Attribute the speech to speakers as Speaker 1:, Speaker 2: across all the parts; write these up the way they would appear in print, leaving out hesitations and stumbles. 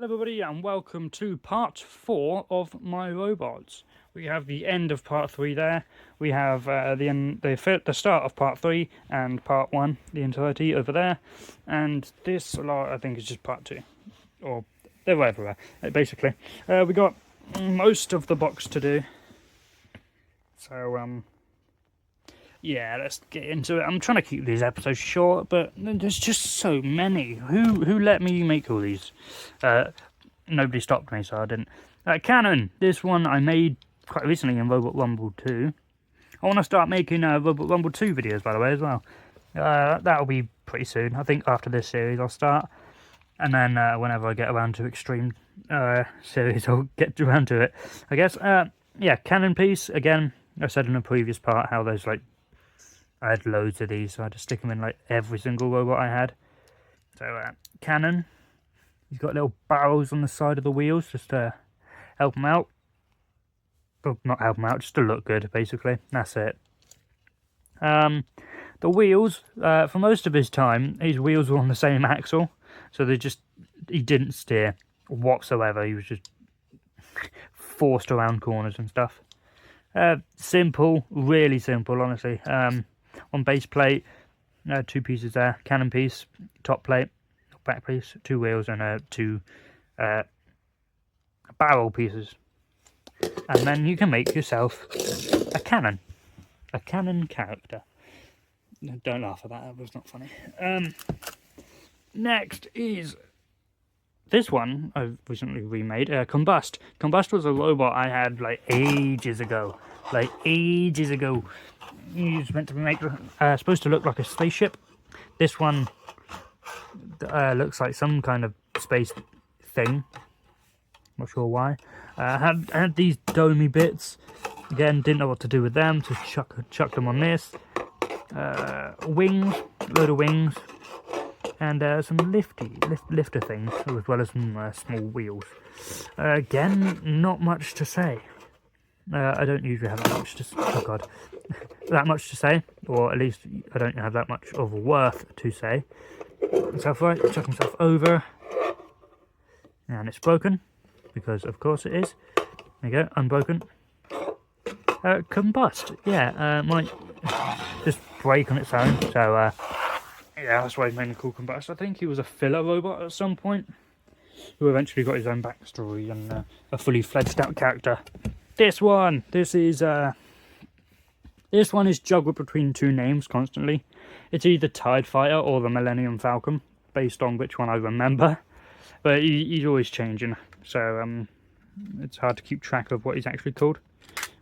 Speaker 1: Everybody, and welcome to part 4 of my robots. We have the end of part 3 there. We have the start of part 3 and part 1, the entirety over there. And this lot, I think, is just part 2, or they're everywhere. Basically, we got most of the box to do. So yeah, let's get into it. I'm trying to keep these episodes short, but there's just so many. Who let me make all these? Nobody stopped me, so I didn't. Cannon. This one I made quite recently in Robot Rumble 2. I want to start making Robot Rumble 2 videos, by the way, as well. That'll be pretty soon. I think after this series I'll start. And then whenever I get around to Extreme series, I'll get around to it, I guess. Yeah, Cannon piece. Again, I said in a previous part how there's like... I had loads of these, so I had to stick them in like every single robot I had. So, Cannon. He's got little barrels on the side of the wheels just to help him out. Well, not help him out, just to look good, basically. That's it. The wheels, for most of his time, his wheels were on the same axle. So he didn't steer whatsoever. He was just forced around corners and stuff. Simple, really simple, honestly. On base plate, 2 pieces there, cannon piece, top plate, back piece, 2 wheels, and 2 barrel pieces. And then you can make yourself a cannon character. Don't laugh at that was not funny. Next is this one I've recently remade, Combust. Combust was a robot I had like ages ago. He was meant to be supposed to look like a spaceship. This one looks like some kind of space thing. Not sure why. Had these domey bits. Again, didn't know what to do with them, so chuck them on this. Wings, load of wings, and some lifter things, as well as some small wheels. Again, not much to say. I don't usually have that much that much to say, or at least I don't have that much of worth to say. So if I chuck myself over, and it's broken, because of course it is. There you go, unbroken. Combust, yeah, might just break on its own. So yeah, that's why he's mainly called Combust. I think he was a filler robot at some point, who eventually got his own backstory and a fully fledged out character. This one is juggled between 2 names constantly. It's either TIE Fighter or the Millennium Falcon, based on which one I remember. But he's always changing, so it's hard to keep track of what he's actually called.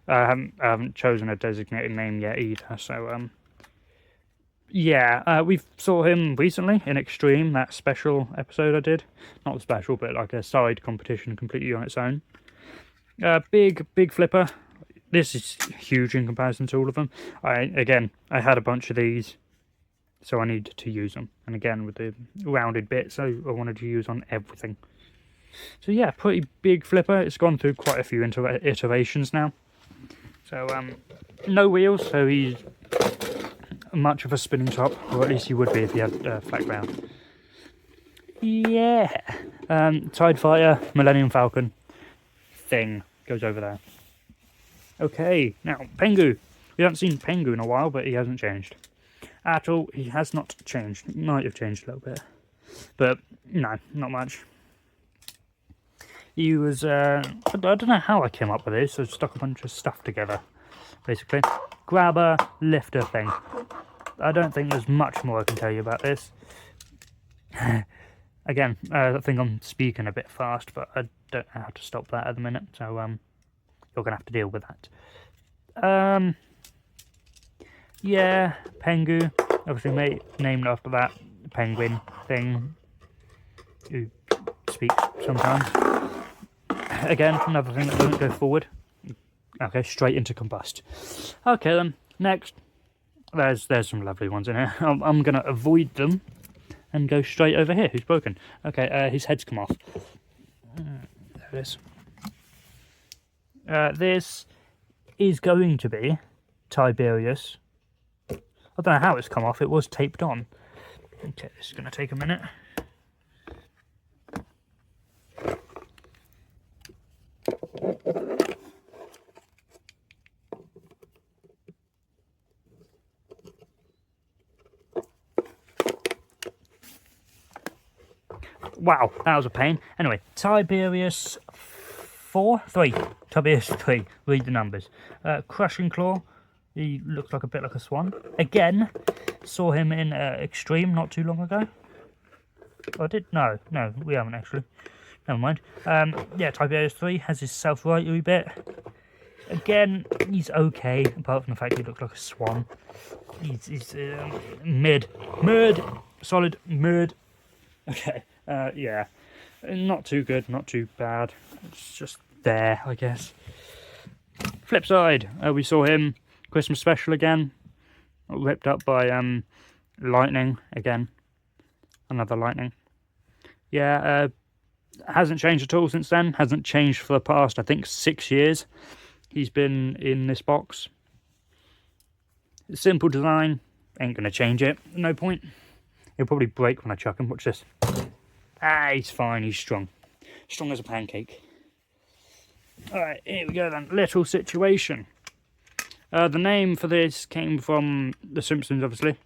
Speaker 1: I haven't chosen a designated name yet either, so yeah, we saw him recently in Extreme, that special episode I did. Not the special, but like a side competition completely on its own. Big flipper. This is huge in comparison to all of them. I had a bunch of these, so I needed to use them. And again, with the rounded bits, I wanted to use on everything. So yeah, pretty big flipper. It's gone through quite a few iterations now. So no wheels, so he's much of a spinning top, or at least he would be if he had flat ground. Yeah, TIE Fighter, Millennium Falcon thing goes over there. Okay, now Pengu. We haven't seen Pengu in a while, but he hasn't changed at all. He has not changed. He might have changed a little bit, but no, not much. He was I don't know how I came up with this. I stuck a bunch of stuff together, basically. Grabber, lifter thing. I don't think there's much more I can tell you about this. Again, I think I'm speaking a bit fast, but I don't know how to stop that at the minute, so you're gonna have to deal with that. Yeah, Pengu, obviously named after that penguin thing who speaks sometimes. Again, another thing that doesn't go forward. Okay, straight into Combust. Okay then, next. There's some lovely ones in here. I'm gonna avoid them and go straight over here. Who's broken? Okay, his head's come off. There it is. This is going to be Tiberius. I don't know how it's come off. It was taped on. Okay, this is going to take a minute. Wow, that was a pain. Anyway, Tiberius 3. Tiberius 3. Read the numbers. Crushing Claw. He looks like a bit like a swan. Again, saw him in Extreme not too long ago. Oh, I did? No, we haven't actually. Never mind. Yeah, Tiberius 3 has his self-rightery bit. Again, he's okay, apart from the fact he looks like a swan. He's mid. Solid mid. Okay, yeah. Not too good, not too bad. It's just there, I guess. Flip side, we saw him Christmas special again. Ripped up by lightning again. Another lightning. Yeah, hasn't changed at all since then. Hasn't changed for the past, I think, 6 years. He's been in this box. Simple design. Ain't going to change it. No point. He'll probably break when I chuck him. Watch this. Ah, he's fine. He's strong. Strong as a pancake. Alright, here we go then. Little Situation. The name for this came from The Simpsons, obviously.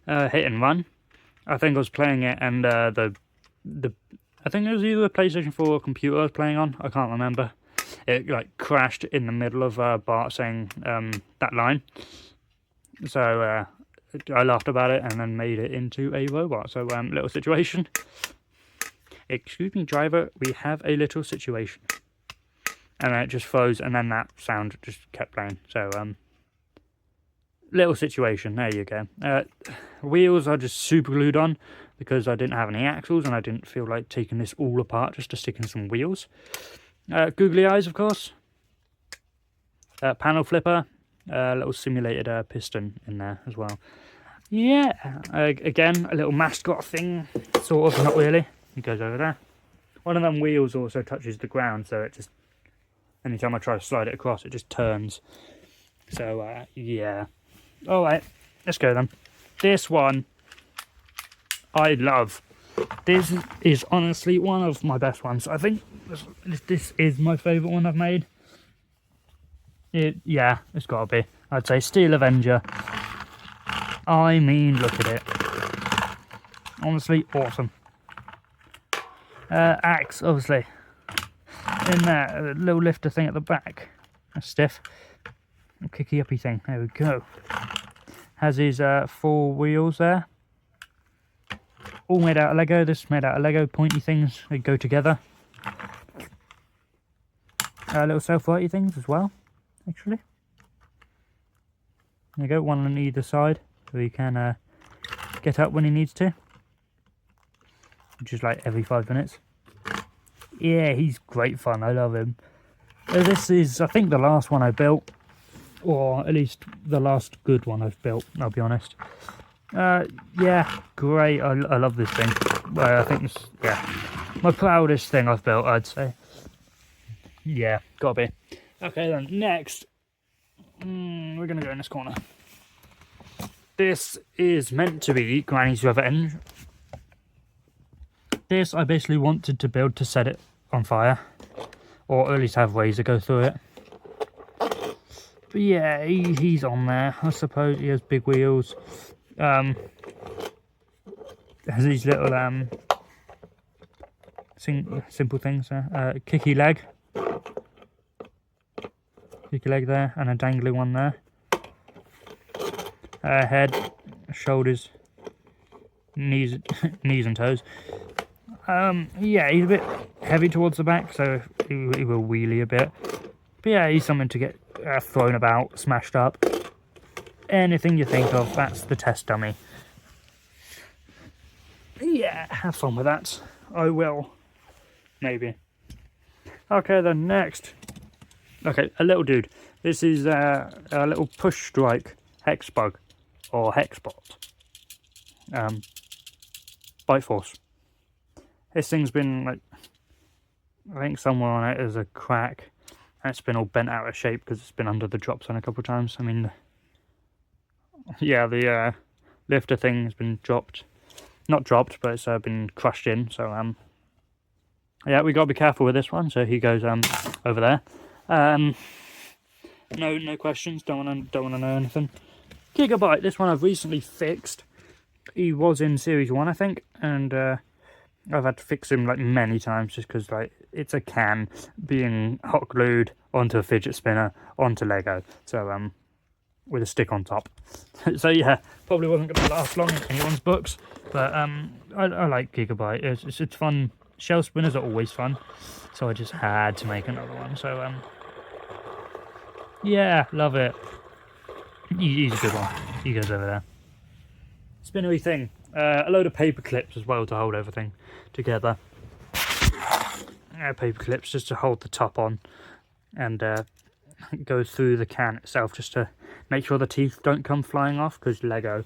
Speaker 1: Hit and Run. I think I was playing it and I think it was either a PlayStation 4 or computer I was playing on. I can't remember. It like crashed in the middle of Bart saying that line. So I laughed about it and then made it into a robot. So Little Situation. Excuse me, driver, we have a little situation. And then it just froze and then that sound just kept playing. So Little Situation, there you go. Wheels are just super glued on because I didn't have any axles and I didn't feel like taking this all apart just to stick in some wheels. Googly eyes, of course. Panel flipper. Little simulated piston in there as well. Yeah, again, a little mascot thing, sort of, not really. It goes over there. One of them wheels also touches the ground, so it just, anytime I try to slide it across, it just turns. So, yeah. Alright, let's go then. This one, I love. This is honestly one of my best ones. I think this is my favourite one I've made. Yeah, it's got to be. I'd say Steel Avenger. I mean, look at it. Honestly, awesome. Axe, obviously. In there, a little lifter thing at the back. That's stiff. A kicky uppy thing. There we go. Has his 4 wheels there. All made out of Lego. This is made out of Lego. Pointy things. They go together. Little self-righty things as well, actually. There you go. One on either side. So he can get up when he needs to. Which is like every 5 minutes. Yeah, he's great fun. I love him. This is, I think, the last one I built. Or at least the last good one I've built, I'll be honest. Yeah, great. I love this thing. I think it's, yeah, my proudest thing I've built, I'd say. Yeah, gotta be. Okay then, next. We're gonna go in this corner. This is meant to be Granny's Revenge. This I basically wanted to build to set it on fire. Or at least have Razor go through it. But yeah, he's on there. I suppose he has big wheels. Has these little simple things there. Kicky leg there, and a dangly one there. Head, shoulders, knees and toes. Yeah, he's a bit heavy towards the back, so he will wheelie a bit. But yeah, he's something to get thrown about, smashed up. Anything you think of, that's the test dummy. Yeah, have fun with that. I will. Maybe. Okay, then next. Okay, a little dude. This is a little push strike hex bug or hexbot. Bite Force. This thing's been like, I think somewhere on it is a crack. And it's been all bent out of shape because it's been under the drop zone a couple of times. I mean, yeah, the lifter thing has been dropped. Not dropped, but it's been crushed in. So, yeah, we got to be careful with this one. So he goes over there. No questions. Don't want to know anything. Gigabyte. This one I've recently fixed. He was in Series 1, I think. And I've had to fix him like many times just because like it's a can being hot glued onto a fidget spinner onto Lego. So with a stick on top. So yeah, probably wasn't going to last long in anyone's books, but I like Gigabyte. It's fun. Shelf spinners are always fun, so I just had to make another one. So yeah, love it. He's a good one. He goes over there. Spinnery thing. A load of paper clips as well to hold everything together. Paper clips just to hold the top on, and go through the can itself just to make sure the teeth don't come flying off, because Lego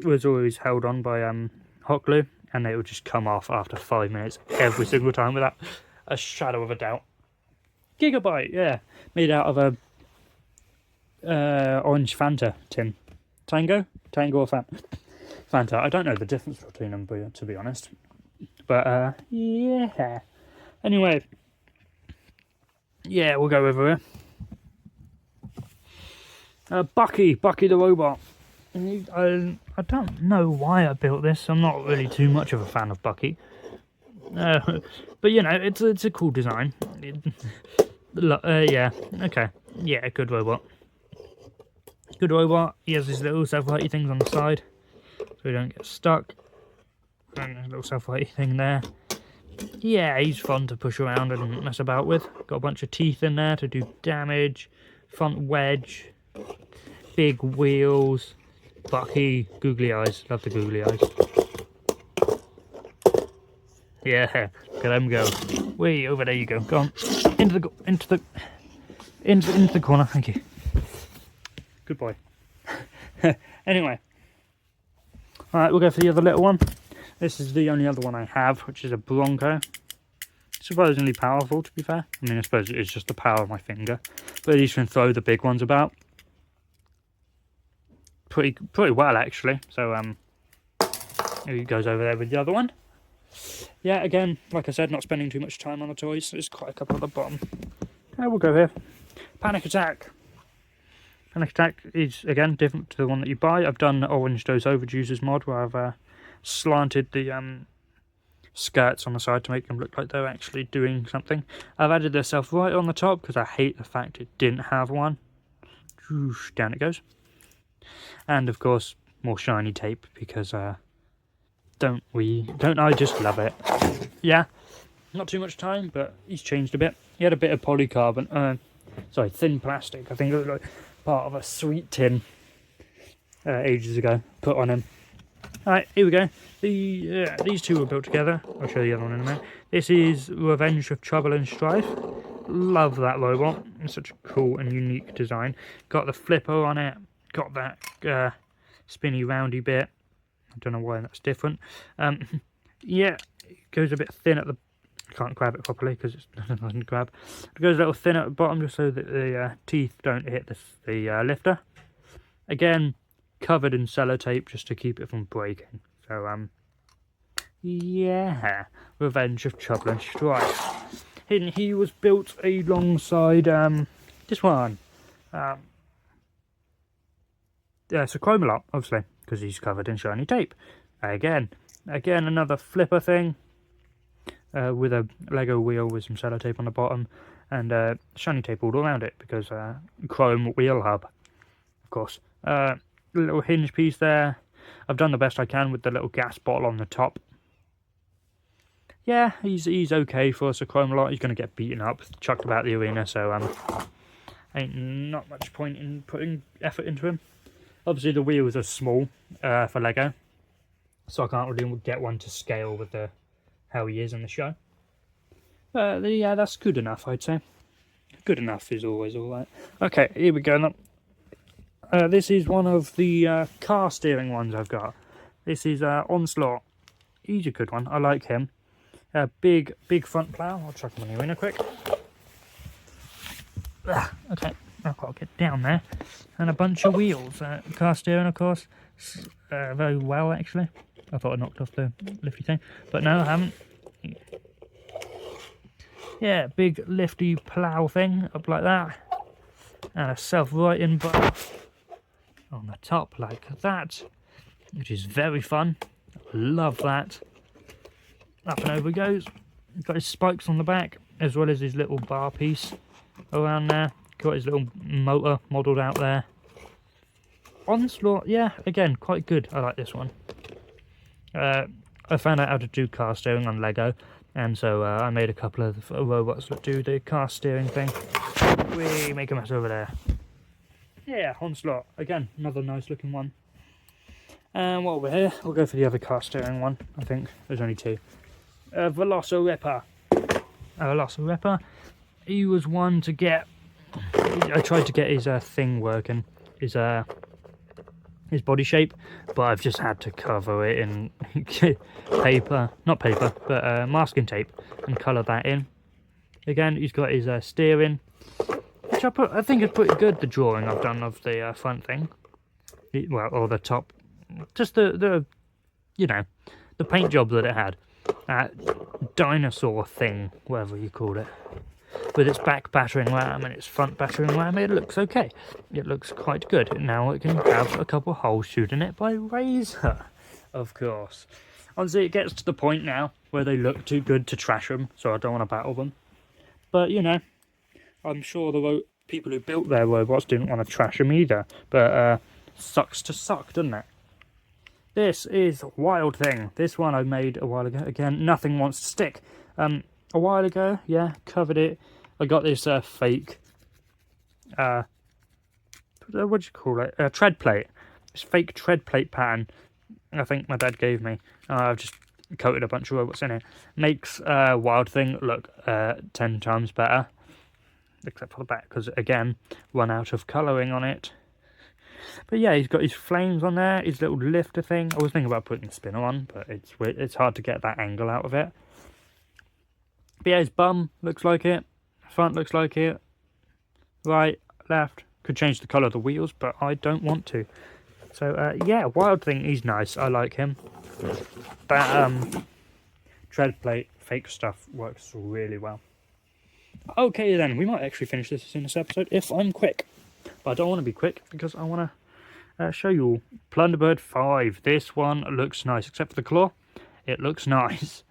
Speaker 1: was always held on by hot glue, and they would just come off after 5 minutes every single time without a shadow of a doubt. Gigabyte, yeah, made out of a orange Fanta tin. Tango or Fanta. I don't know the difference between them, to be honest. But yeah. Anyway, yeah, we'll go over here. Bucky the robot. I don't know why I built this. I'm not really too much of a fan of Bucky. But you know, it's a cool design. Yeah, okay. Yeah, good robot. Good robot. He has these little self-righty things on the side, so we don't get stuck. And a little self-righty thing there. Yeah, he's fun to push around and mess about with. Got a bunch of teeth in there to do damage. Front wedge. Big wheels. Bucky. Googly eyes. Love the googly eyes. Yeah, look at them go. Way over there you go. Go on. Into the corner. Thank you. Good boy. Anyway. Alright, we'll go for the other little one. This is the only other one I have, which is a Bronco. Surprisingly powerful, to be fair. I mean, I suppose it's just the power of my finger. But at least can throw the big ones about. Pretty well, actually. So, he goes over there with the other one. Yeah, again, like I said, not spending too much time on the toys. There's quite a couple at the bottom. We'll go here. Panic Attack. Panic Attack is, again, different to the one that you buy. I've done Orange Dose Overjuice's mod, where I've slanted the skirts on the side to make them look like they're actually doing something. I've added the self-right on the top because I hate the fact it didn't have one. Down it goes. And of course, more shiny tape, because don't I just love it? Yeah, not too much time, but he's changed a bit. He had a bit of polycarbon, thin plastic. I think it was like part of a sweet tin ages ago. Put on him. Alright, here we go. These two were built together. I'll show you the other one in a minute. This is Revenge of Trouble and Strife. Love that robot. It's such a cool and unique design. Got the flipper on it. Got that spinny roundy bit. I don't know why that's different. Yeah, it goes a bit thin at the... I can't grab it properly because it's nothing to grab. It goes a little thin at the bottom just so that the teeth don't hit the lifter. Again, covered in sellotape just to keep it from breaking. So, yeah, Revenge of Trouble and Strife. He was built alongside this one. Yeah, so Chromalot, obviously, because he's covered in shiny tape. Again, another flipper thing with a Lego wheel with some sellotape on the bottom and shiny tape all around it because chrome wheel hub, of course. Little hinge piece there. I've done the best I can with the little gas bottle on the top. Yeah, he's okay for us. A Chromalot. He's going to get beaten up, chucked about the arena, so ain't not much point in putting effort into him. Obviously, the wheels are small for Lego, so I can't really get one to scale with how he is in the show. But yeah, that's good enough, I'd say. Good enough is always alright. Okay, here we go. This is one of the car steering ones I've got. This is Onslaught. He's a good one. I like him. Big front plough. I'll chuck him in the arena quick. Okay, I've got to get down there. And a bunch of wheels. Car steering, of course. Very well, actually. I thought I knocked off the lifty thing. But no, I haven't. Yeah, big lifty plough thing up like that. And a self-righting bar on the top like that, which is very fun. Love that. Up and over he goes. Got his spikes on the back, as well as his little bar piece around there. Got his little motor modelled out there. Onslaught, yeah, again, quite good. I like this one. I found out how to do car steering on Lego, and so I made a couple of robots that do the car steering thing. We make a mess over there. Yeah, Onslaught, again, another nice looking one. And while we're here, we'll go for the other car steering one. I think there's only two. Velociraptor. Velociraptor. He was one to get. I tried to get his thing working, his body shape, but I've just had to cover it in paper, not paper, but masking tape, and colour that in. Again, he's got his steering, which I think is pretty good. The drawing I've done of the front thing, well, or the top, just the you know, the paint job that it had, that dinosaur thing, whatever you call it. With its back battering ram and its front battering ram, it looks okay. It looks quite good. Now it can have a couple of holes shooting it by Razor, of course. Honestly, it gets to the point now where they look too good to trash them, so I don't want to battle them. But, you know, I'm sure the people who built their robots didn't want to trash them either. But sucks to suck, doesn't it? This is Wild Thing. This one I made a while ago. Again, nothing wants to stick. A while ago, yeah, covered it. I got this fake, what do you call it? Tread plate. This fake tread plate pattern I think my dad gave me. I've just coated a bunch of robots in it. Makes Wild Thing look 10 times better. Except for the back, because again, run out of colouring on it. But yeah, he's got his flames on there, his little lifter thing. I was thinking about putting the spinner on, but it's hard to get that angle out of it. But yeah, his bum looks like it. Front looks like it. Right, left. Could change the colour of the wheels, but I don't want to. So yeah, Wild Thing, he's nice. I like him. That tread plate fake stuff works really well. Okay then, we might actually finish this in this episode if I'm quick. But I don't want to be quick because I want to show you all. Plunderbird 5. This one looks nice, except for the claw. It looks nice.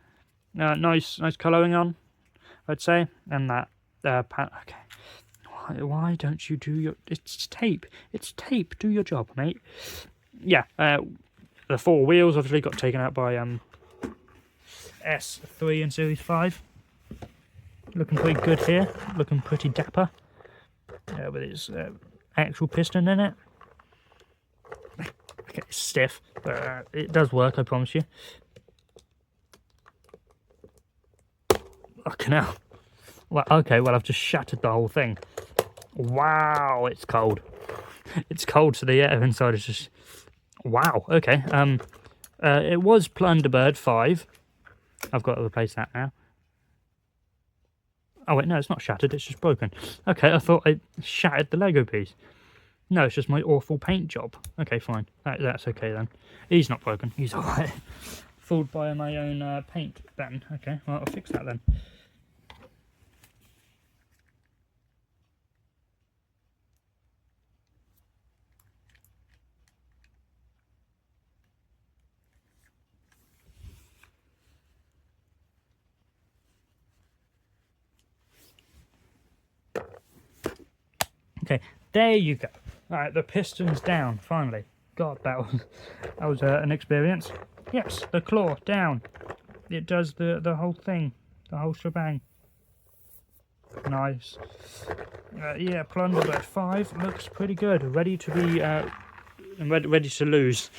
Speaker 1: Nice colouring on, I'd say. And that okay. Why don't you do your... It's tape. It's tape. Do your job, mate. Yeah, the 4 wheels obviously got taken out by S3 in Series 5. Looking pretty good here. Looking pretty dapper. With its actual piston in it. Okay, it's stiff, but it does work, I promise you. Fucking hell. Well, okay, well, I've just shattered the whole thing. Wow, it's cold. It's cold, so the air inside is just... Wow, okay. It was Plunderbird 5. I've got to replace that now. Oh, wait, no, it's not shattered, it's just broken. Okay, I thought I shattered the Lego piece. No, it's just my awful paint job. Okay, fine. That's okay, then. He's not broken. He's alright. Fooled by my own paint, then. Okay, well, I'll fix that, then. Okay, there you go. Alright, the piston's down, finally. God, that was an experience. Yes, the claw, down. It does the whole thing, the whole shebang. Nice. Yeah, Plunderbird 5 looks pretty good. Ready to be, ready to lose,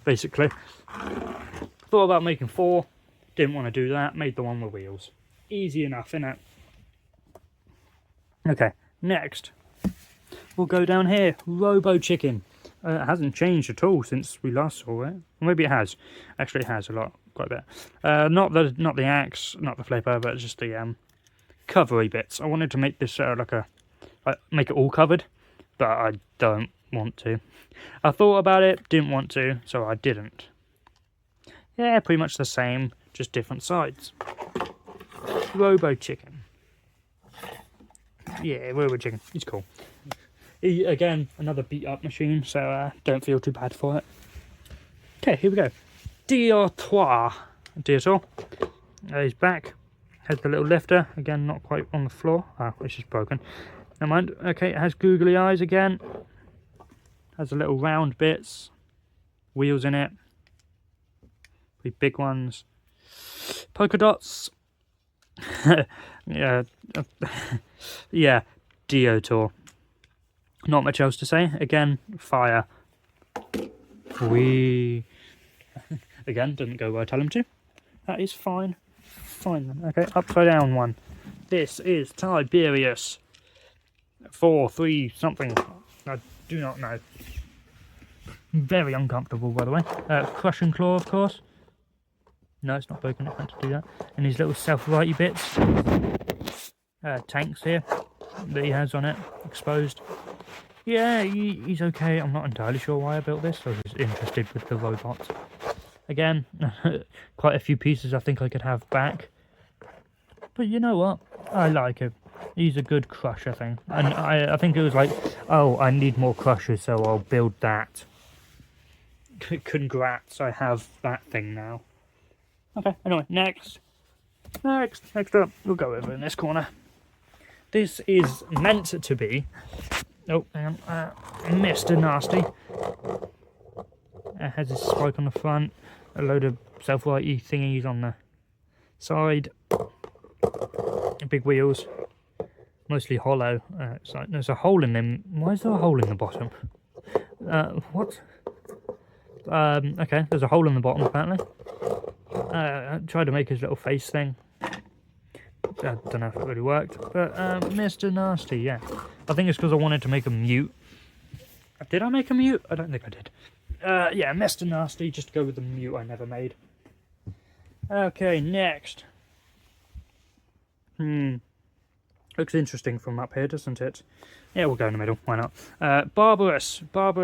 Speaker 1: basically. Thought about making 4. Didn't want to do that. Made the one with wheels. Easy enough, innit? Okay, next. We'll go down here. Robo Chicken. It hasn't changed at all since we last saw it. Maybe it has. Actually, it has a lot, quite a bit. Not the axe, not the flipper, but just the covery bits. I wanted to make this make it all covered, but I don't want to. I thought about it, didn't want to, so I didn't. Yeah, pretty much the same, just different sides. Robo Chicken. Yeah, Robo Chicken. He's cool. Again, another beat-up machine, so don't feel too bad for it. Okay, here we go. Dior 3. Dior. He's back. Has the little lifter. Again, not quite on the floor. Ah, it's just broken. Never mind. Okay, it has googly eyes again. Has the little round bits. Wheels in it. Big ones. Polka dots. Yeah. Yeah. Deotor. Not much else to say. Again, fire. Wee. Again, didn't go where I tell him to. That is fine. Fine then. Okay, upside down one. This is Tiberius. 4, 3, something. I do not know. Very uncomfortable, by the way. Crushing claw, of course. No, it's not broken. It's meant to do that. And these little self-righty bits. Tanks here that he has on it, exposed. Yeah, he's okay. I'm not entirely sure why I built this. I was interested with the robots. Again, quite a few pieces I think I could have back. But you know what? I like him. He's a good crusher thing. And I think it was like, oh, I need more crushers, so I'll build that. Congrats, I have that thing now. Okay, anyway, next up, we'll go over in this corner. This is meant to be, oh, hang on, Mr. Nasty. It has a spike on the front, a load of self-righty thingies on the side, big wheels, mostly hollow. It's like there's a hole in them. Why is there a hole in the bottom? What? Okay, there's a hole in the bottom apparently. I tried to make his little face thing. I don't know if it really worked, but Mr. Nasty, yeah. I think it's because I wanted to make a mute. Did I make a mute? I don't think I did. Yeah, Mr. Nasty, just to go with the mute I never made. Okay, next. Looks interesting from up here, doesn't it? Yeah, we'll go in the middle, why not? Barbarous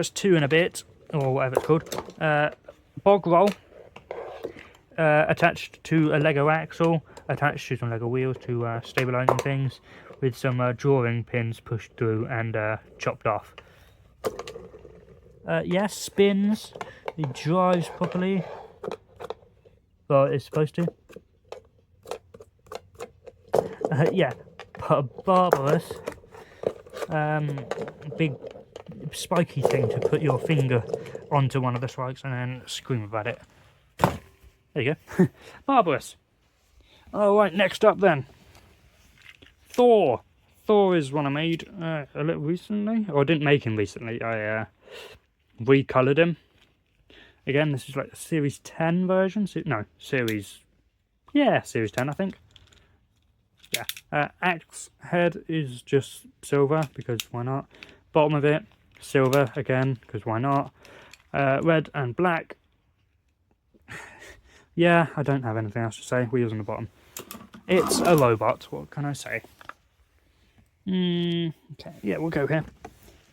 Speaker 1: 2 and a bit, or whatever it's called. Bog roll. Attached to a Lego axle, attached to some Lego wheels to stabilising things, with some drawing pins pushed through and chopped off. Yeah, spins. It drives properly. Well, it's supposed to. Yeah, Barbarous. Big spiky thing to put your finger onto one of the spikes and then scream about it. There you go. Barbarous. Alright, next up then. Thor. Thor is one I made a little recently. Or I didn't make him recently. I recoloured him. Again, this is like the Series 10 version. No, Series... Yeah, Series 10, I think. Yeah. Axe head is just silver, because why not? Bottom of it, silver again, because why not? Red and black. Yeah, I don't have anything else to say. Wheels on the bottom. It's a robot, what can I say? Okay, yeah, we'll go here.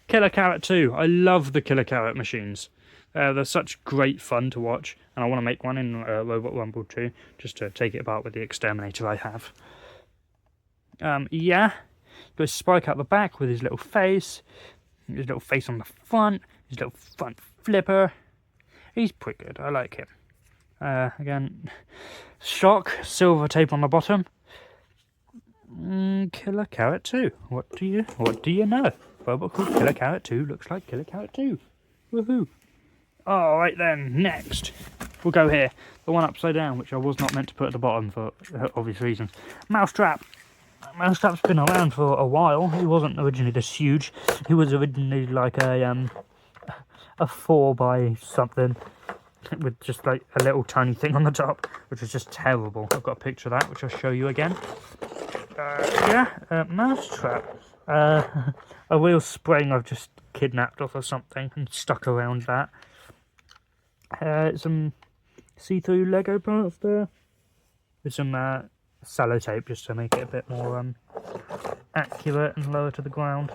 Speaker 1: Killer Carrot 2. I love the Killer Carrot machines. They're such great fun to watch, and I want to make one in Robot Rumble 2, just to take it apart with the exterminator I have. Yeah, got his spike out the back with his little face on the front, his little front flipper. He's pretty good, I like him. Again, shock, silver tape on the bottom. Killer Carrot 2. What do you know? Robot called Killer Carrot 2 looks like Killer Carrot 2. Woohoo! Alright then, next. We'll go here. The one upside down, which I was not meant to put at the bottom for obvious reasons. Mousetrap. Mousetrap's been around for a while. He wasn't originally this huge. He was originally like a 4 by something, with just like a little tiny thing on the top, which was just terrible. I've got a picture of that, which I'll show you again. Mousetrap. A real spring I've just kidnapped off of something and stuck around that. Some see-through Lego parts there, with some sellotape just to make it a bit more accurate and lower to the ground.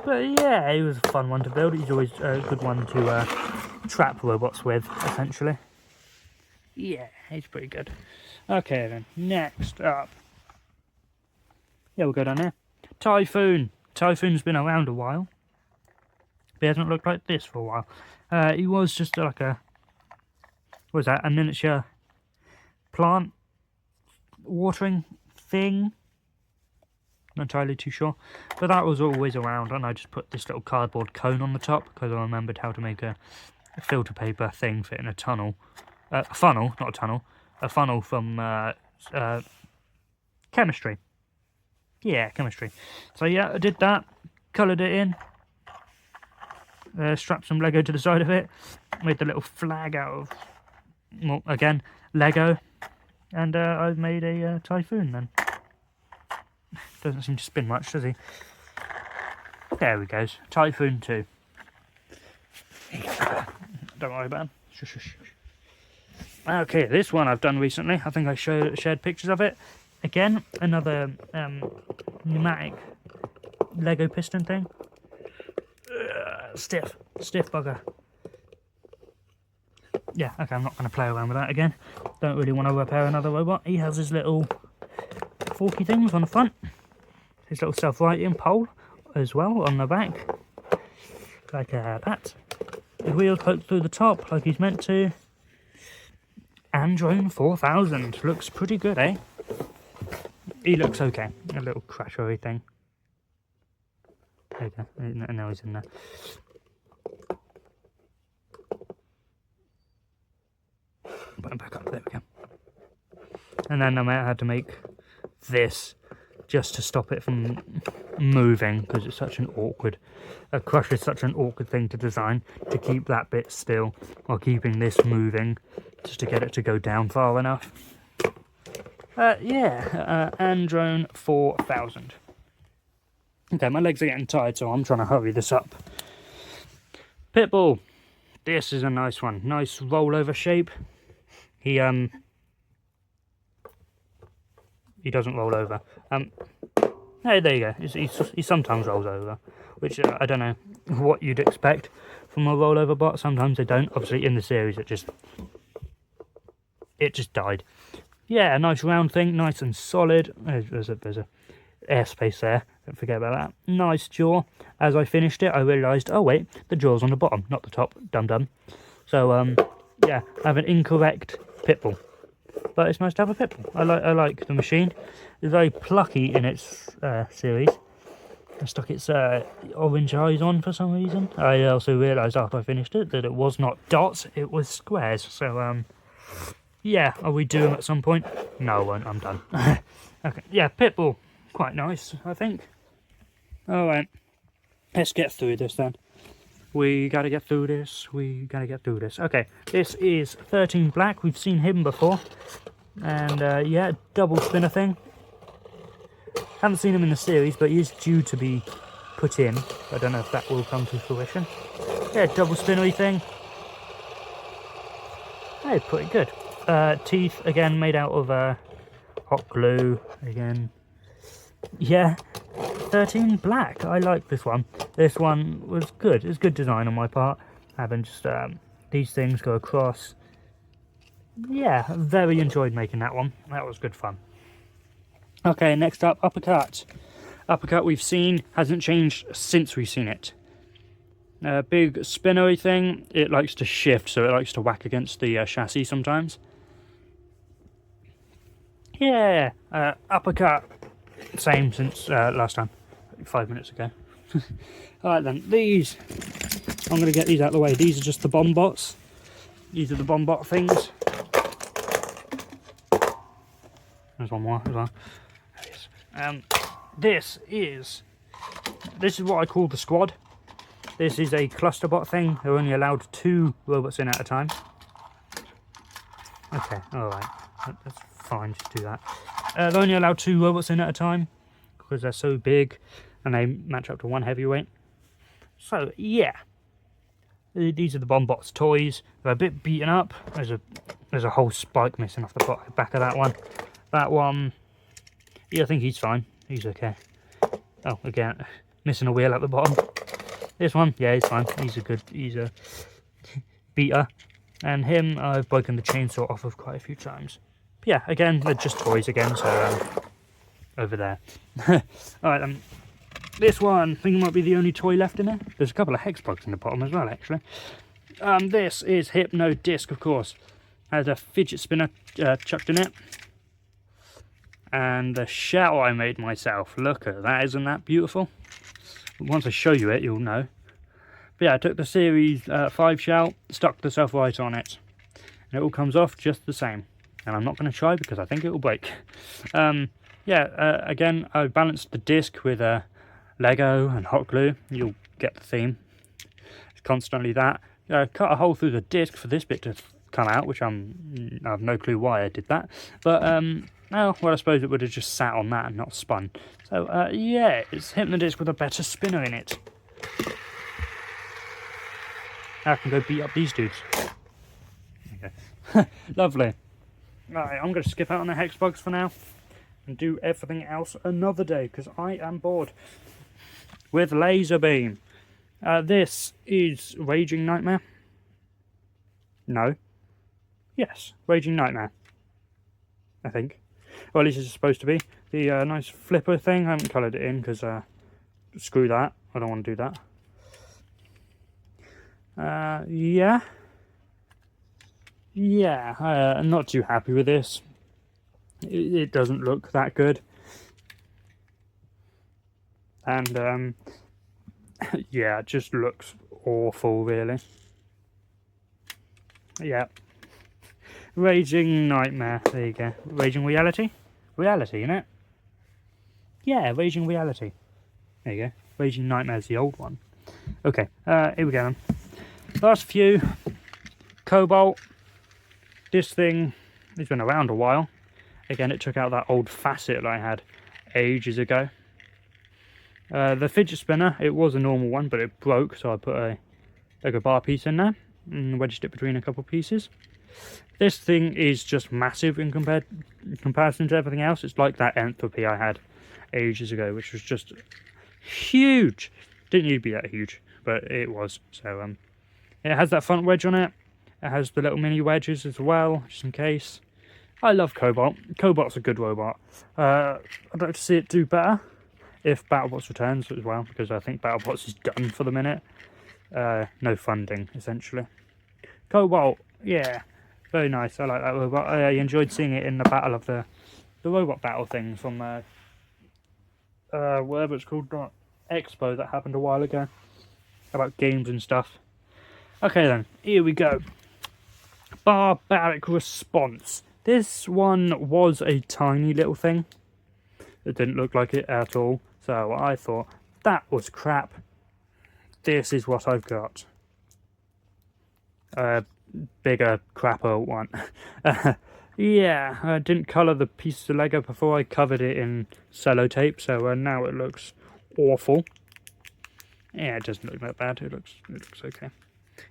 Speaker 1: But yeah, it was a fun one to build. He's always a good one to trap robots with, essentially. Yeah, he's pretty good. Okay then, next up. Yeah, we'll go down there. Typhoon. Typhoon's been around a while. But he hasn't looked like this for a while. He was just like a... What was that? A miniature plant watering thing. Not entirely too sure, but that was always around, and I just put this little cardboard cone on the top because I remembered how to make a filter paper thing fit in a tunnel, a funnel, not a tunnel, a funnel from chemistry. Yeah, chemistry. So yeah, I did that, coloured it in, strapped some Lego to the side of it, made the little flag out of, well, again, Lego, and I made a Typhoon then. Doesn't seem to spin much, does he? There we go. Typhoon 2. Don't worry about him. Shush, shush, shush. Okay, this one I've done recently. I think I shared pictures of it. Again, another pneumatic Lego piston thing. Stiff bugger. Yeah, okay, I'm not going to play around with that again. Don't really want to repair another robot. He has his little forky things on the front. His little self-righting pole as well on the back. Like that. The wheels poked through the top like he's meant to. Androne 4000. Looks pretty good, eh? He looks okay. A little crashery thing. There you go. Now he's in there. Put him back up. There we go. And then I had to make this just to stop it from moving because it's such an awkward, a crusher is such an awkward thing to design, to keep that bit still while keeping this moving just to get it to go down far enough. Androne 4000. Okay, my legs are getting tired, so I'm trying to hurry this up. Pitbull. This is a nice one. Nice rollover shape. He doesn't roll over. Hey, there you go. He sometimes rolls over, which I don't know what you'd expect from a rollover bot. Sometimes they don't. Obviously, in the series, it just died. Yeah, a nice round thing, nice and solid. There's a airspace there. Don't forget about that. Nice jaw. As I finished it, I realised, oh wait, the jaw's on the bottom, not the top. Dum. So yeah, I have an incorrect Pitbull. But it's nice to have a Pitbull. I like the machine. It's very plucky in its series. I stuck its orange eyes on for some reason. I also realised after I finished it that it was not dots, it was squares. So yeah, are we doing at some point? No, I won't. I'm done. Okay, yeah, Pitbull, quite nice, I think. All right, let's get through this then. We gotta get through this. Okay, this is 13 Black. We've seen him before. And yeah, double spinner thing. Haven't seen him in the series, but he is due to be put in. I don't know if that will come to fruition. Yeah, double spinnery thing. Hey, pretty good. Teeth, again, made out of hot glue. Again, yeah. 13 Black. I like this one. This one was good. It's good design on my part. Having just these things go across. Yeah, very enjoyed making that one. That was good fun. Okay, next up, Uppercut. Uppercut we've seen, hasn't changed since we've seen it. Big spinnery thing. It likes to shift, so it likes to whack against the chassis sometimes. Yeah, Uppercut. Same since last time, 5 minutes ago. Alright then, these, I'm going to get these out of the way. These are just the bomb bots. These are the bomb bot things. There's one more as well. This is what I call the squad. This is a cluster bot thing. They're only allowed 2 robots in at a time. Okay, alright. That's fine, just do that. They're only allowed 2 robots in at a time because they're so big and they match up to 1 heavyweight. So, yeah. These are the Bombots toys. They're a bit beaten up. There's a whole spike missing off the back of that one. That one, yeah, I think he's fine. He's okay. Oh, again, missing a wheel at the bottom. This one, yeah, he's fine. He's a beater. And him, I've broken the chainsaw off of quite a few times. But yeah, again, they're just toys again, so over there. Alright, this one, I think it might be the only toy left in there. There's a couple of hex plugs in the bottom as well, actually. This is Hypno Disc, of course. Has a fidget spinner chucked in it. And the shell I made myself. Look at that, isn't that beautiful? Once I show you it, you'll know. But yeah, I took the Series 5 shell, stuck the Self-Right on it. And it all comes off just the same. And I'm not going to try because I think it will break. Again, I balanced the disc with Lego and hot glue. You'll get the theme. It's constantly that. Cut a hole through the disc for this bit to come out, which I have no clue why I did that. But, well, I suppose it would have just sat on that and not spun. So, yeah, it's hitting the disc with a better spinner in it. Now I can go beat up these dudes. Okay. Lovely. Right, I'm going to skip out on the hex bugs for now and do everything else another day because I am bored with Laser Beam. This is Raging Nightmare. No. Yes, Raging Nightmare. I think. Or at least it's supposed to be. The nice flipper thing, I haven't coloured it in because screw that. I don't want to do that. Yeah. I'm not too happy with this. It doesn't look that good. And, yeah, it just looks awful, really. Yeah. Raging Nightmare. There you go. Raging Reality? Reality, innit? Yeah, Raging Reality. There you go. Raging Nightmare's the old one. Okay, here we go then. Last few. Cobalt. This thing has been around a while. Again, it took out that old facet that I had ages ago. The fidget spinner, it was a normal one, but it broke, so I put a Lego bar piece in there and wedged it between a couple of pieces. This thing is just massive in comparison to everything else. It's like that Entropy I had ages ago, which was just huge. Didn't need to be that huge, but it was. So it has that front wedge on it. It has the little mini wedges as well, just in case. I love Cobalt. Cobalt's a good robot. I'd like to see it do better if BattleBots returns as well, because I think BattleBots is done for the minute. No funding, essentially. Cobalt, yeah, very nice. I like that robot. I enjoyed seeing it in the battle of the robot battle thing from whatever it's called, Expo that happened a while ago, about games and stuff. Okay then, here we go. Barbaric Response. This one was a tiny little thing. It didn't look like it at all. So I thought, that was crap. This is what I've got. Bigger, crapper one. Yeah, I didn't colour the piece of Lego before I covered it in sellotape. So now it looks awful. Yeah, it doesn't look that bad. It looks okay.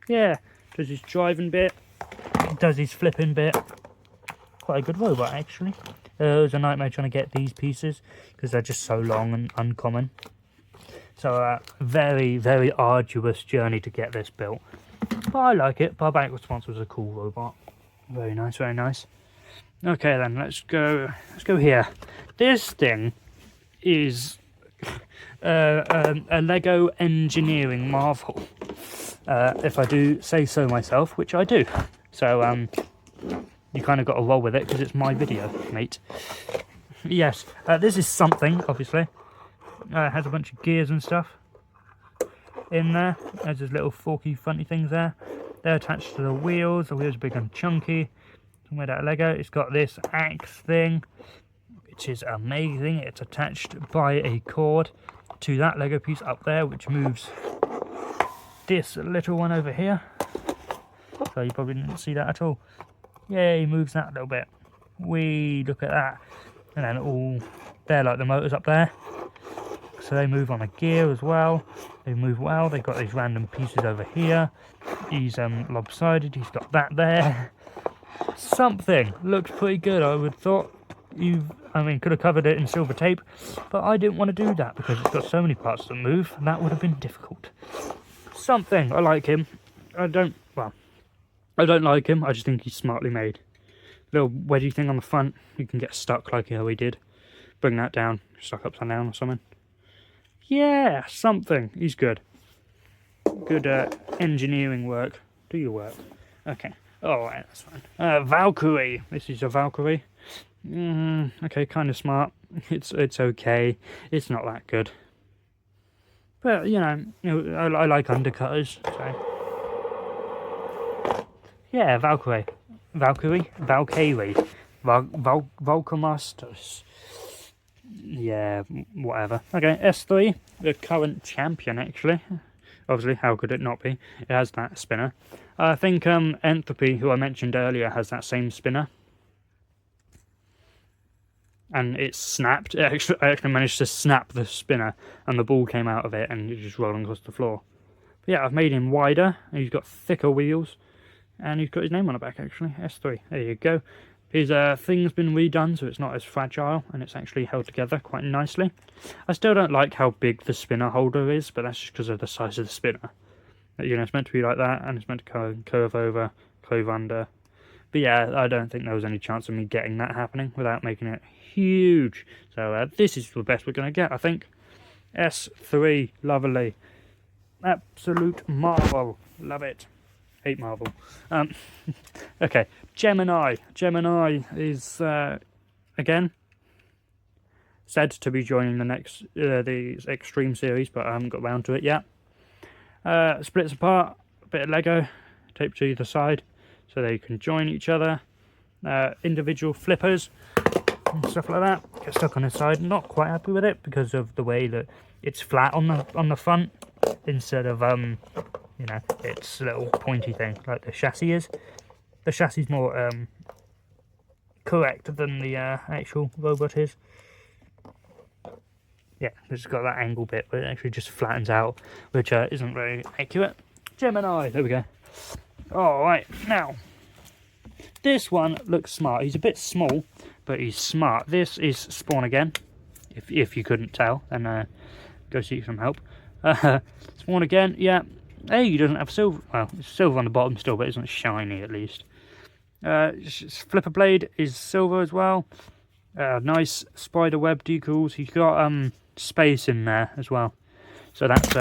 Speaker 1: Yeah, does his driving bit. Does his flipping bit. Quite a good robot, actually. It was a nightmare trying to get these pieces because they're just so long and uncommon. So very, very arduous journey to get this built. But I like it. Barbaric Response was a cool robot. Very nice, very nice. Okay then, let's go here. This thing is a Lego engineering marvel. If I do say so myself, which I do. So you kind of got to roll with it because it's my video, mate. Yes, this is something, obviously. It has a bunch of gears and stuff in there. There's those little forky, funny things there. They're attached to the wheels. The wheels are big and chunky. Made out of Lego. It's got this axe thing, which is amazing. It's attached by a cord to that Lego piece up there, which moves this little one over here. So you probably didn't see that at all. Yeah, he moves that a little bit. Look at that. And then all, they're like the motors up there. So they move on a gear as well. They move well. They've got these random pieces over here. He's lopsided. He's got that there. Something looks pretty good. I would thought could have covered it in silver tape, but I didn't want to do that because it's got so many parts that move, and that would have been difficult. Something. I like him. I don't like him. I just think he's smartly made. Little wedgie thing on the front. You can get stuck like how he did. Bring that down. Stuck upside down or something. Yeah, something. He's good. Good engineering work. Do your work. Okay. Alright, that's fine. Valkyrie. This is a Valkyrie. Okay, kind of smart. It's okay. It's not that good. But, I like undercutters, so... Yeah, Valkyrie. Valkymastos. Yeah, whatever. Okay, S3, the current champion, actually. Obviously, how could it not be? It has that spinner. I think Entropy, who I mentioned earlier, has that same spinner. And it snapped. I actually managed to snap the spinner, and the ball came out of it, and it's just rolling across the floor. But yeah, I've made him wider, and he's got thicker wheels, and he's got his name on the back, actually. S3. There you go. His thing's been redone, so it's not as fragile, and it's actually held together quite nicely. I still don't like how big the spinner holder is, but that's just because of the size of the spinner. It's meant to be like that, and it's meant to curve over, curve under. But yeah, I don't think there was any chance of me getting that happening without making it huge. So this is the best we're going to get, I think. S3, lovely. Absolute marvel. Love it. Hate Marvel. Okay, Gemini. Gemini is, again, said to be joining the next, the Extreme series, but I haven't got round to it yet. Splits apart, a bit of Lego, taped to either side, so they can join each other. Individual flippers, and stuff like that. Get stuck on the side. Not quite happy with it because of the way that it's flat on the front instead of it's a little pointy thing like the chassis is. The chassis is more correct than the actual robot is. Yeah, it's got that angle bit where it actually just flattens out, which isn't very accurate. Gemini, there we go. Alright, now, this one looks smart. He's a bit small, but he's smart. This is Spawn Again, if you couldn't tell, then go seek some help. Spawn Again, yeah. Hey, he doesn't have silver. Well, it's silver on the bottom still, but it's not shiny at least. Flipper blade is silver as well. Nice spider web decals. He's got space in there as well. So that's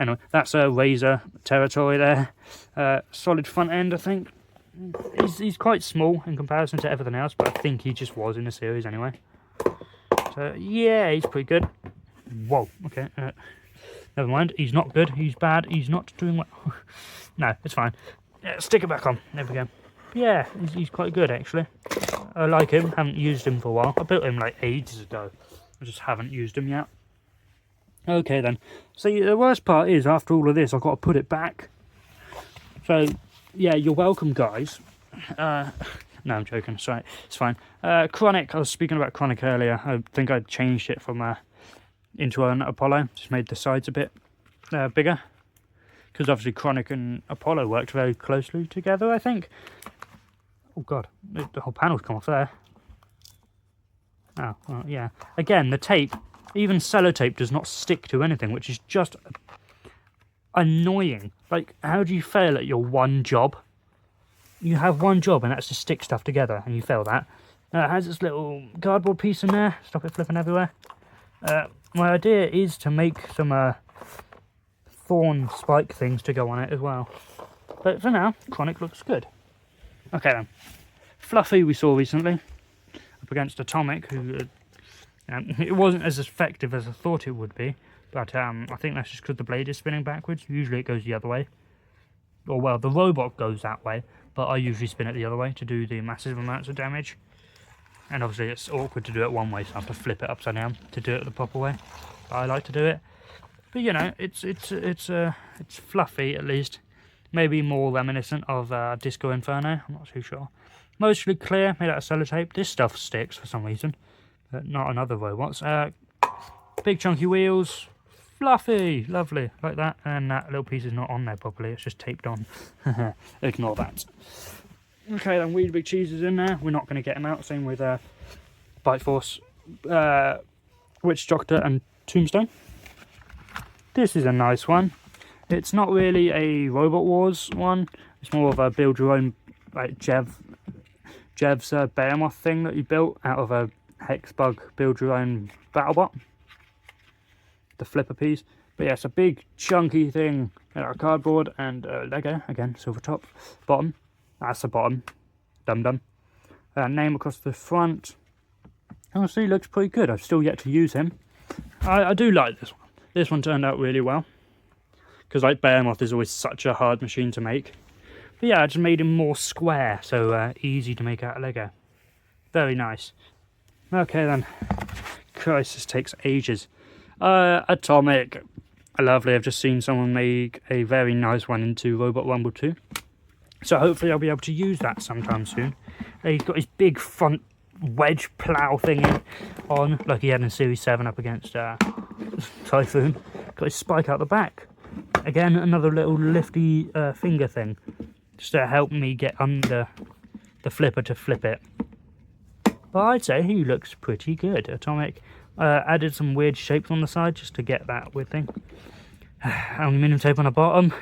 Speaker 1: anyway, that's a Razor territory there. Solid front end, I think. He's quite small in comparison to everything else, but I think he just was in the series anyway. So yeah, he's pretty good. Whoa, okay. Never mind, he's not good, he's bad, he's not doing well. No, it's fine. Stick it back on. There we go. Yeah, he's quite good actually. I like him, haven't used him for a while. I built him like ages ago. I just haven't used him yet. Okay then. See, the worst part is after all of this, I've got to put it back. So, yeah, you're welcome, guys. No, I'm joking. Sorry, it's fine. Chronic, I was speaking about Chronic earlier. I think I changed it from into an Apollo. Just made the sides a bit bigger. Because obviously Chronic and Apollo worked very closely together, I think. Oh god, the whole panel's come off there. Oh, well, yeah. Again, the tape, even sellotape does not stick to anything, which is just annoying. Like, how do you fail at your one job? You have one job and that's to stick stuff together, and you fail that. It has this little cardboard piece in there, stop it flipping everywhere. My idea is to make some thorn spike things to go on it as well. But for now, Chronic looks good. Okay then. Fluffy we saw recently, up against Atomic, who it wasn't as effective as I thought it would be, but I think that's just because the blade is spinning backwards. Usually it goes the other way. Or well, the robot goes that way, but I usually spin it the other way to do the massive amounts of damage. And obviously it's awkward to do it one way, so I have to flip it upside down to do it the proper way. But I like to do it. But you know, it's fluffy at least. Maybe more reminiscent of Disco Inferno, I'm not too sure. Mostly clear, made out of sellotape. This stuff sticks for some reason, but not on other robots. Big chunky wheels, fluffy, lovely, like that. And that little piece is not on there properly, it's just taped on. Ignore that. Okay, then Weed Big Cheese is in there. We're not going to get him out. Same with Bite Force, Witch Doctor and Tombstone. This is a nice one. It's not really a Robot Wars one. It's more of a build your own, like Jev's Behemoth thing that you built out of a Hexbug build your own BattleBot. The flipper piece. But yeah, it's a big chunky thing out of cardboard and Lego. Again, silver top. Bottom. That's the bottom. Dum Dum. Name across the front. Honestly, looks pretty good. I've still yet to use him. I do like this one. This one turned out really well. Because like Behemoth is always such a hard machine to make. But yeah, I just made him more square, so easy to make out of Lego. Very nice. Okay then. Christ, this takes ages. Atomic. Lovely, I've just seen someone make a very nice one into Robot Rumble 2. So hopefully I'll be able to use that sometime soon. He's got his big front wedge plough thing on, like he had in Series 7 up against Typhoon. Got his spike out the back. Again, another little lifty finger thing, just to help me get under the flipper to flip it. But I'd say he looks pretty good. Atomic. Added some weird shapes on the side just to get that weird thing. Aluminium tape on the bottom.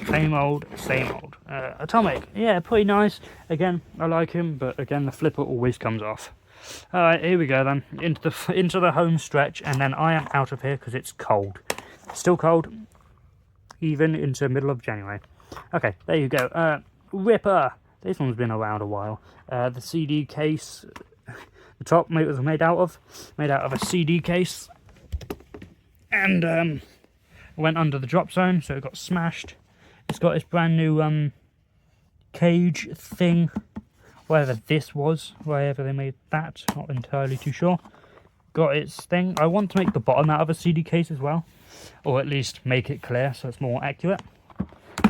Speaker 1: Same old, same old. Atomic. Yeah, pretty nice. Again, I like him, but again, the flipper always comes off. Alright, here we go then. Into the home stretch, and then I am out of here because it's cold. Still cold, even into the middle of January. Okay, there you go. Ripper. This one's been around a while. The CD case, the top was made out of a CD case, and went under the drop zone, so it got smashed. It's got its brand new cage thing, whatever this was, wherever they made that, not entirely too sure. Got its thing. I want to make the bottom out of a CD case as well, or at least make it clear so it's more accurate.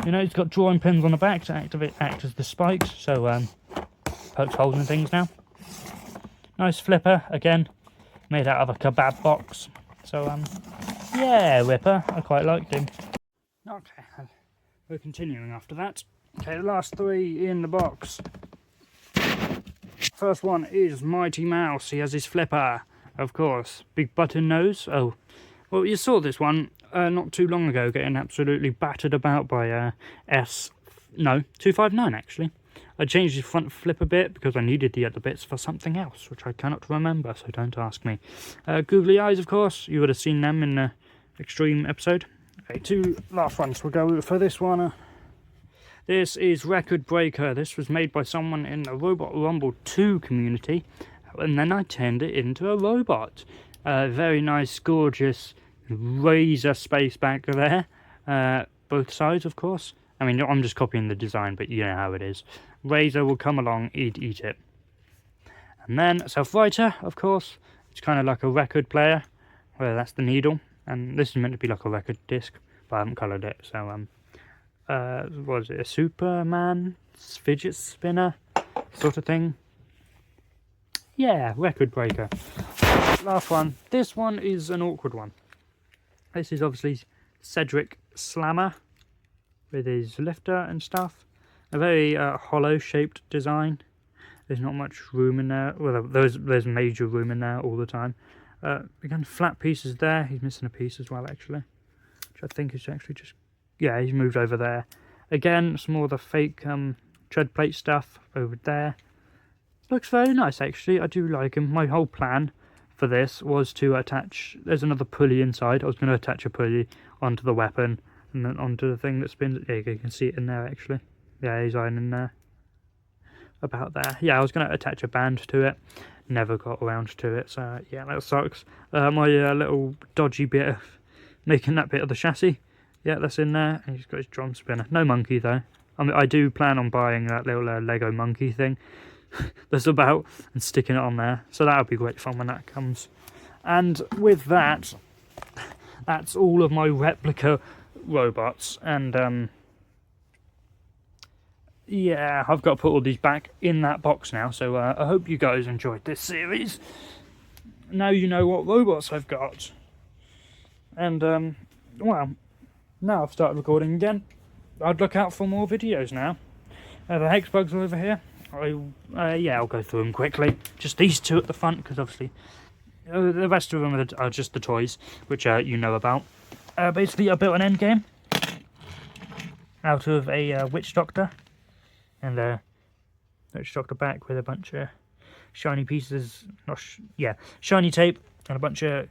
Speaker 1: You know, it's got drawing pins on the back to act as the spikes, so pokes holes in things now. Nice flipper, again, made out of a kebab box. So yeah, Ripper, I quite liked him. Okay, we're continuing after that. Okay, the last three in the box. First one is Mighty Mouse. He has his flipper, of course. Big button nose. Oh, well, you saw this one not too long ago getting absolutely battered about by 259 actually. I changed his front flip a bit because I needed the other bits for something else, which I cannot remember, so don't ask me. Googly eyes, of course. You would have seen them in the Extreme episode. Okay, two last ones. We'll go for this one. This is Record Breaker. This was made by someone in the Robot Rumble 2 community, and then I turned it into a robot. Very nice, gorgeous razor space back there. Both sides, of course. I mean, I'm just copying the design, but you know how it is. Razor will come along, he'd eat it. And then Self-Writer, of course. It's kind of like a record player, where that's the needle. And this is meant to be like a record disc, but I haven't coloured it. So, what is it? A Superman fidget spinner sort of thing? Yeah, Record Breaker. Last one. This one is an awkward one. This is obviously Cedric Slammer with his lifter and stuff. A very hollow shaped design. There's not much room in there. Well, there's major room in there all the time. Again, flat pieces there. He's missing a piece as well, actually, which I think is actually just, yeah, he's moved over there. Again, some more of the fake tread plate stuff over there. Looks very nice, actually. I do like him. My whole plan for this was to attach, there's another pulley inside. I was going to attach a pulley onto the weapon and then onto the thing that spins. There you go, you can see it in there, actually. Yeah, he's ironing there. About there. Yeah, I was going to attach a band to it. Never got around to it, so yeah, that sucks. My little dodgy bit of making that bit of the chassis. Yeah, that's in there. And he's got his drum spinner. No monkey, though. I mean, I do plan on buying that little Lego monkey thing that's about and sticking it on there. So that'll be great fun when that comes. And with that, that's all of my replica robots. And yeah, I've got to put all these back in that box now. So I hope you guys enjoyed this series. Now you know what robots I've got. And well, now I've started recording again. I'd look out for more videos now. The hex bugs are over here. Yeah, I'll go through them quickly. Just these two at the front, because obviously the rest of them are just the toys, which you know about. Basically, I built an endgame out of a Witch Doctor, and a Witch Doctor back with a bunch of shiny pieces, shiny tape, and a bunch of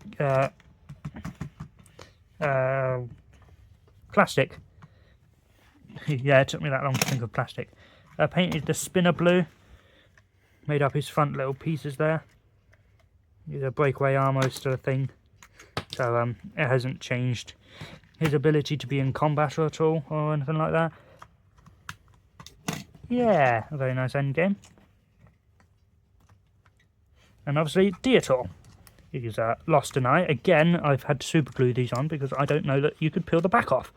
Speaker 1: plastic. Yeah, it took me that long to think of plastic. Painted the spinner blue. Made up his front little pieces there. The breakaway armor is still a thing. So it hasn't changed his ability to be in combat at all or anything like that. Yeah, a very nice end game. And obviously Dietor. He's lost an eye. Again, I've had to super glue these on because I don't know that you could peel the back off.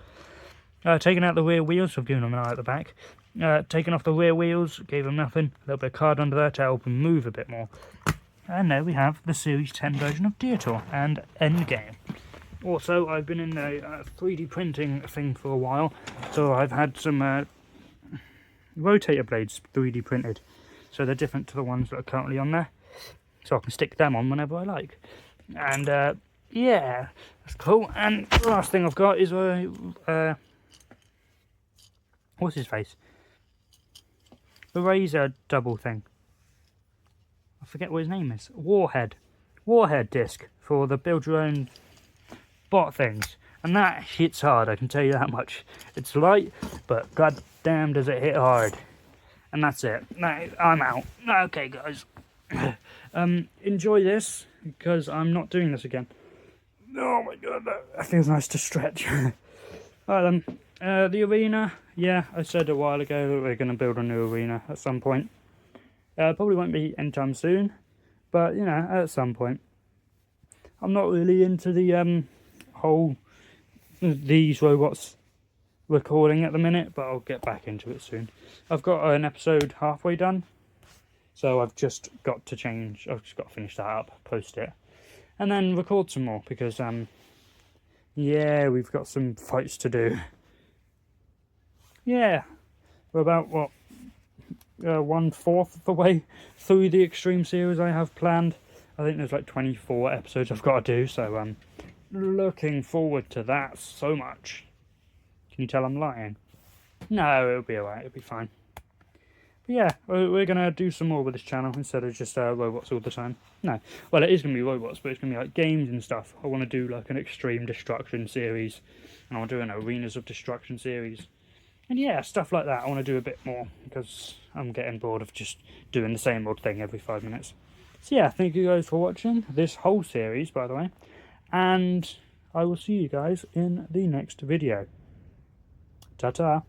Speaker 1: Taking out the rear wheels, I've given him an eye at the back. Taking off the rear wheels, gave him nothing. A little bit of card under there to help him move a bit more. And there we have the Series 10 version of Dietor and Endgame. Also, I've been in a 3D printing thing for a while, so I've had some rotator blades 3D printed. So they're different to the ones that are currently on there. So I can stick them on whenever I like. And yeah, that's cool. And the last thing I've got is what's his face? The Razor double thing. I forget what his name is. Warhead disc for the build your own bot things. And that hits hard, I can tell you that much. It's light, but god damn does it hit hard. And that's it. I'm out. Okay, guys. Enjoy this, because I'm not doing this again. Oh my god, that feels nice to stretch. Alright then, the arena, yeah, I said a while ago that we're going to build a new arena at some point. Probably won't be anytime soon, but you know, at some point. I'm not really into the whole these robots recording at the minute, but I'll get back into it soon. I've got an episode halfway done. So I've just got to finish that up, post it, and then record some more because, yeah, we've got some fights to do. Yeah, we're about, what, 1/4 of the way through the Extreme series I have planned. I think there's like 24 episodes I've got to do, so I'm looking forward to that so much. Can you tell I'm lying? No, it'll be alright, it'll be fine. But yeah, we're going to do some more with this channel instead of just robots all the time. No, well, it is going to be robots, but it's going to be like games and stuff. I want to do like an Extreme Destruction series, and I want to do an Arenas of Destruction series. And yeah, stuff like that. I want to do a bit more because I'm getting bored of just doing the same old thing every 5 minutes. So yeah, thank you guys for watching this whole series, by the way. And I will see you guys in the next video. Ta-ta.